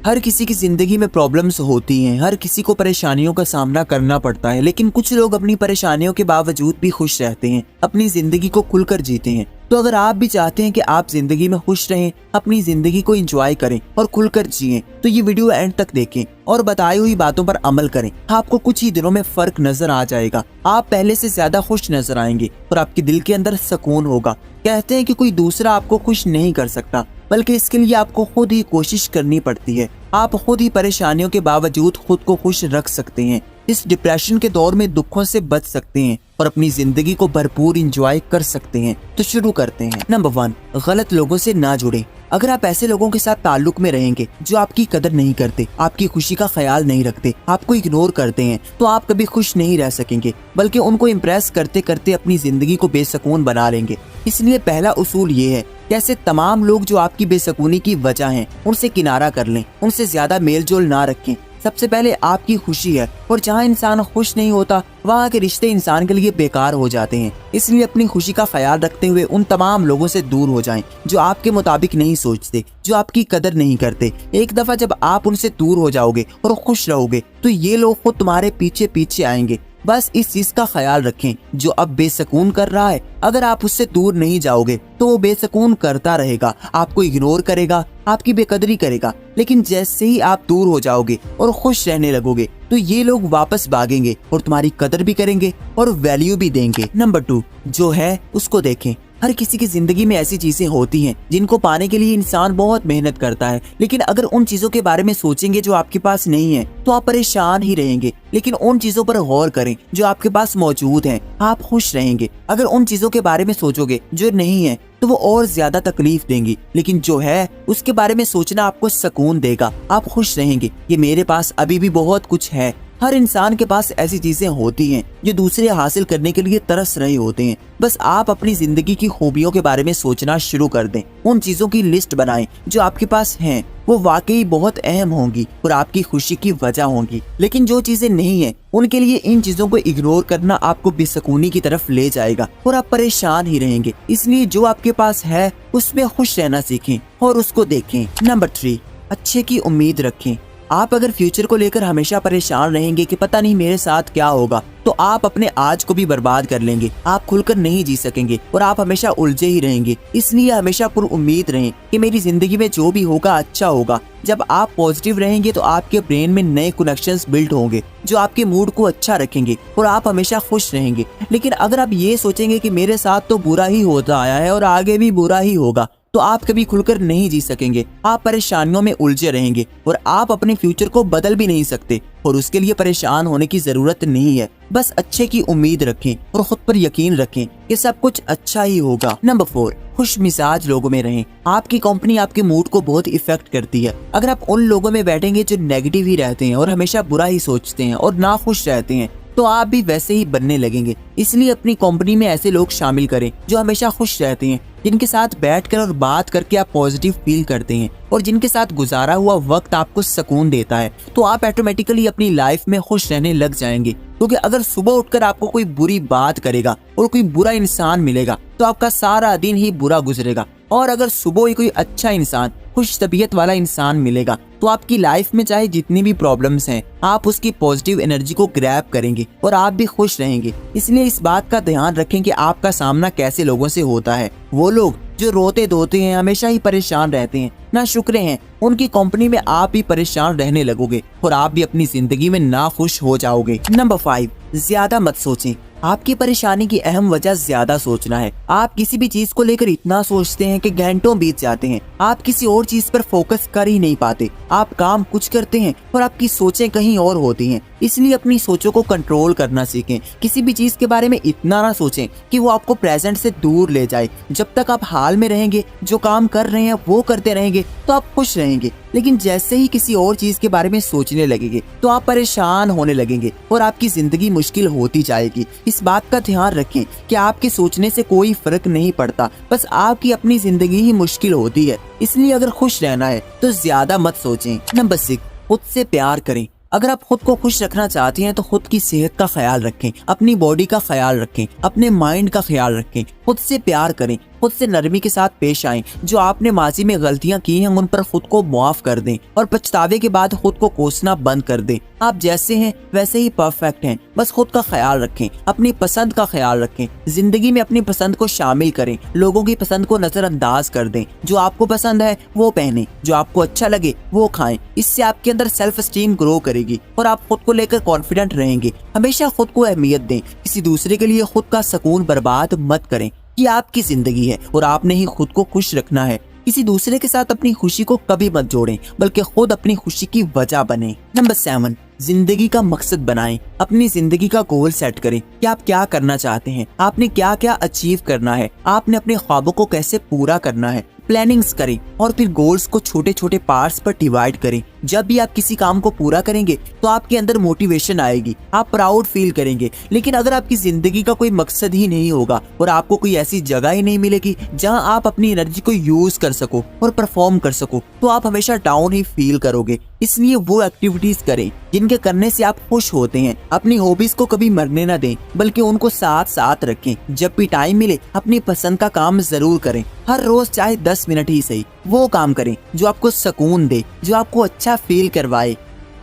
हर किसी की जिंदगी में प्रॉब्लम्स होती हैं, हर किसी को परेशानियों का सामना करना पड़ता है, लेकिन कुछ लोग अपनी परेशानियों के बावजूद भी खुश रहते हैं, अपनी जिंदगी को खुलकर जीते हैं। तो अगर आप भी चाहते हैं कि आप जिंदगी में खुश रहें, अपनी जिंदगी को एंजॉय करें और खुलकर जिएं, तो ये वीडियो एंड तक देखें और बताई हुई बातों पर अमल करें। आपको कुछ ही दिनों में फर्क नजर आ जाएगा। आप पहले से ज्यादा खुश नजर आएंगे और आपके दिल के अंदर सुकून होगा। कहते हैं कि कोई दूसरा आपको खुश नहीं कर सकता, बल्कि इसके लिए आपको खुद ही कोशिश करनी पड़ती है। आप खुद ही परेशानियों के बावजूद खुद को खुश रख सकते हैं। इस डिप्रेशन के दौर में दुखों से बच सकते हैं और अपनी जिंदगी को भरपूर एंजॉय कर सकते हैं। तो शुरू करते हैं। नंबर 1, गलत लोगों से ना जुड़े। अगर आप ऐसे लोगों के साथ ताल्लुक में रहेंगे जो आपकी कदर नहीं करते, आपकी खुशी का ख्याल नहीं रखते, आपको इग्नोर करते हैं, तो आप कभी खुश नहीं रह सकेंगे, बल्कि उनको इम्प्रेस करते करते अपनी जिंदगी को बेसुकून बना लेंगे। इसलिए पहला उसूल ये है कि ऐसे तमाम लोग जो आपकी बेसुकूनी की वजह हैं, उनसे किनारा कर लें, उनसे ज्यादा मेल जोल ना रखें। सबसे पहले आपकी खुशी है, और जहाँ इंसान खुश नहीं होता वहाँ के रिश्ते इंसान के लिए बेकार हो जाते हैं। इसलिए अपनी खुशी का ख्याल रखते हुए उन तमाम लोगों से दूर हो जाएं जो आपके मुताबिक नहीं सोचते, जो आपकी कदर नहीं करते। एक दफा जब आप उनसे दूर हो जाओगे और खुश रहोगे, तो ये लोग खुद तुम्हारे पीछे पीछे आएंगे। बस इस चीज का ख्याल रखें, जो अब बेसुकून कर रहा है, अगर आप उससे दूर नहीं जाओगे तो वो बेसुकून करता रहेगा, आपको इग्नोर करेगा, आपकी बेकदरी करेगा। लेकिन जैसे ही आप दूर हो जाओगे और खुश रहने लगोगे, तो ये लोग वापस भागेंगे और तुम्हारी कदर भी करेंगे और वैल्यू भी देंगे। नंबर 2, जो है उसको देखें। हर किसी की जिंदगी में ऐसी चीजें होती हैं जिनको पाने के लिए इंसान बहुत मेहनत करता है, लेकिन अगर उन चीजों के बारे में सोचेंगे जो आपके पास नहीं है, तो आप परेशान ही रहेंगे। लेकिन उन चीजों पर गौर करें जो आपके पास मौजूद हैं, आप खुश रहेंगे। अगर उन चीजों के बारे में सोचोगे जो नहीं है, तो वो और ज्यादा तकलीफ देंगी, लेकिन जो है उसके बारे में सोचना आपको सुकून देगा, आप खुश रहेंगे। ये मेरे पास अभी भी बहुत कुछ है। हर इंसान के पास ऐसी चीजें होती हैं जो दूसरे हासिल करने के लिए तरस रहे होते हैं। बस आप अपनी जिंदगी की खूबियों के बारे में सोचना शुरू कर दें। उन चीजों की लिस्ट बनाएं जो आपके पास हैं, वो वाकई बहुत अहम होंगी और आपकी खुशी की वजह होंगी। लेकिन जो चीजें नहीं है, उनके लिए इन चीजों को इग्नोर करना आपको बेसुकूनी की तरफ ले जाएगा और आप परेशान ही रहेंगे। इसलिए जो आपके पास है उसमें खुश रहना सीखें और उसको देखें। नंबर 3, अच्छे की उम्मीद रखें। आप अगर फ्यूचर को लेकर हमेशा परेशान रहेंगे कि पता नहीं मेरे साथ क्या होगा, तो आप अपने आज को भी बर्बाद कर लेंगे। आप खुलकर नहीं जी सकेंगे और आप हमेशा उलझे ही रहेंगे। इसलिए हमेशा पुर उम्मीद रहें कि मेरी जिंदगी में जो भी होगा अच्छा होगा। जब आप पॉजिटिव रहेंगे तो आपके ब्रेन में नए कनेक्शंस बिल्ड होंगे जो आपके मूड को अच्छा रखेंगे और आप हमेशा खुश रहेंगे। लेकिन अगर आप ये सोचेंगे कि मेरे साथ तो बुरा ही होता आया है और आगे भी बुरा ही होगा, तो आप कभी खुलकर नहीं जी सकेंगे। आप परेशानियों में उलझे रहेंगे और आप अपने फ्यूचर को बदल भी नहीं सकते, और उसके लिए परेशान होने की जरूरत नहीं है। बस अच्छे की उम्मीद रखें और खुद पर यकीन रखें कि सब कुछ अच्छा ही होगा। नंबर 4, खुश मिजाज लोगों में रहें। आपकी कंपनी आपके मूड को बहुत इफेक्ट करती है। अगर आप उन लोगों में बैठेंगे जो नेगेटिव ही रहते हैं और हमेशा बुरा ही सोचते हैं और ना खुश रहते हैं, तो आप भी वैसे ही बनने लगेंगे। इसलिए अपनी कंपनी में ऐसे लोग शामिल करें जो हमेशा खुश रहते हैं, जिनके साथ बैठकर और बात करके आप पॉजिटिव फील करते हैं और जिनके साथ गुजारा हुआ वक्त आपको सुकून देता है। तो आप ऑटोमेटिकली अपनी लाइफ में खुश रहने लग जाएंगे। क्योंकि अगर सुबह उठकर आपको कोई बुरी बात करेगा और कोई बुरा इंसान मिलेगा, तो आपका सारा दिन ही बुरा गुजरेगा। और अगर सुबह ही कोई अच्छा इंसान, खुश तबीयत वाला इंसान मिलेगा, तो आपकी लाइफ में चाहे जितनी भी प्रॉब्लम्स हैं, आप उसकी पॉजिटिव एनर्जी को ग्रैब करेंगे और आप भी खुश रहेंगे। इसलिए इस बात का ध्यान रखें कि आपका सामना कैसे लोगों से होता है। वो लोग जो रोते धोते हैं, हमेशा ही परेशान रहते हैं, ना शुक्रे हैं, उनकी कंपनी में आप भी परेशान रहने लगोगे और आप भी अपनी जिंदगी में ना खुश हो जाओगे। नंबर 5, ज्यादा मत सोचें। आपकी परेशानी की अहम वजह ज्यादा सोचना है। आप किसी भी चीज को लेकर इतना सोचते हैं कि घंटों बीत जाते हैं। आप किसी और चीज पर फोकस कर ही नहीं पाते। आप काम कुछ करते हैं और आपकी सोचें कहीं और होती हैं। इसलिए अपनी सोचों को कंट्रोल करना सीखें। किसी भी चीज के बारे में इतना ना सोचें कि वो आपको प्रेजेंट से दूर ले जाए। जब तक आप हाल में रहेंगे, जो काम कर रहे हैं वो करते रहेंगे, तो आप खुश रहेंगे। लेकिन जैसे ही किसी और चीज के बारे में सोचने लगेंगे, तो आप परेशान होने लगेंगे और आपकी जिंदगी मुश्किल होती जाएगी। इस बात का ध्यान रखें कि आपके सोचने से कोई फर्क नहीं पड़ता, बस आपकी अपनी जिंदगी ही मुश्किल होती है। इसलिए अगर खुश रहना है तो ज्यादा मत सोचें। नंबर 6, खुद से प्यार करें। अगर आप खुद को खुश रखना चाहते हैं तो खुद की सेहत का ख्याल रखें, अपनी बॉडी का ख्याल रखें, अपने माइंड का ख्याल रखें, खुद से प्यार करें। खुद से नरमी के साथ पेश आएं। जो आपने माजी में गलतियां की हैं उन पर खुद को माफ कर दें और पछतावे के बाद खुद को कोसना बंद कर दें। आप जैसे हैं वैसे ही परफेक्ट हैं, बस खुद का ख्याल रखें, अपनी पसंद का ख्याल रखें। जिंदगी में अपनी पसंद को शामिल करें, लोगों की पसंद को नजरअंदाज कर दें। जो आपको पसंद है वो पहने, जो आपको अच्छा लगे वो खाएं। इससे आपके अंदर सेल्फ स्टीम ग्रो करेगी और आप खुद को लेकर कॉन्फिडेंट रहेंगे। हमेशा खुद को अहमियत दें, किसी दूसरे के लिए खुद का सुकून बर्बाद मत करें। ये आपकी जिंदगी है और आपने ही खुद को खुश रखना है। किसी दूसरे के साथ अपनी खुशी को कभी मत जोड़ें, बल्कि खुद अपनी खुशी की वजह बने। नंबर 7, जिंदगी का मकसद बनाएं। अपनी जिंदगी का गोल सेट करें कि आप क्या करना चाहते हैं, आपने क्या क्या अचीव करना है, आपने अपने ख्वाबों को कैसे पूरा करना है। प्लानिंग्स करें और फिर गोल्स को छोटे छोटे पार्ट्स पर डिवाइड करें। जब भी आप किसी काम को पूरा करेंगे तो आपके अंदर मोटिवेशन आएगी, आप प्राउड फील करेंगे। लेकिन अगर आपकी जिंदगी का कोई मकसद ही नहीं होगा और आपको कोई ऐसी जगह ही नहीं मिलेगी जहां आप अपनी एनर्जी को यूज कर सको और परफॉर्म कर सको, तो आप हमेशा डाउन ही फील करोगे। इसलिए वो एक्टिविटीज करें जिनके करने से आप खुश होते हैं। अपनी हॉबीज को कभी मरने ना दें, बल्कि उनको साथ साथ रखें। जब भी टाइम मिले अपनी पसंद का काम जरूर करें। हर रोज चाहे 10 मिनट ही सही वो काम करें जो आपको सुकून दे, जो आपको अच्छा फील करवाए।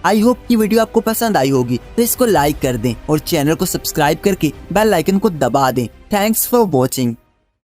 आई होप की वीडियो आपको पसंद आई होगी, तो इसको लाइक कर दें और चैनल को सब्सक्राइब करके बेल आइकन को दबा दें। Thanks for watching.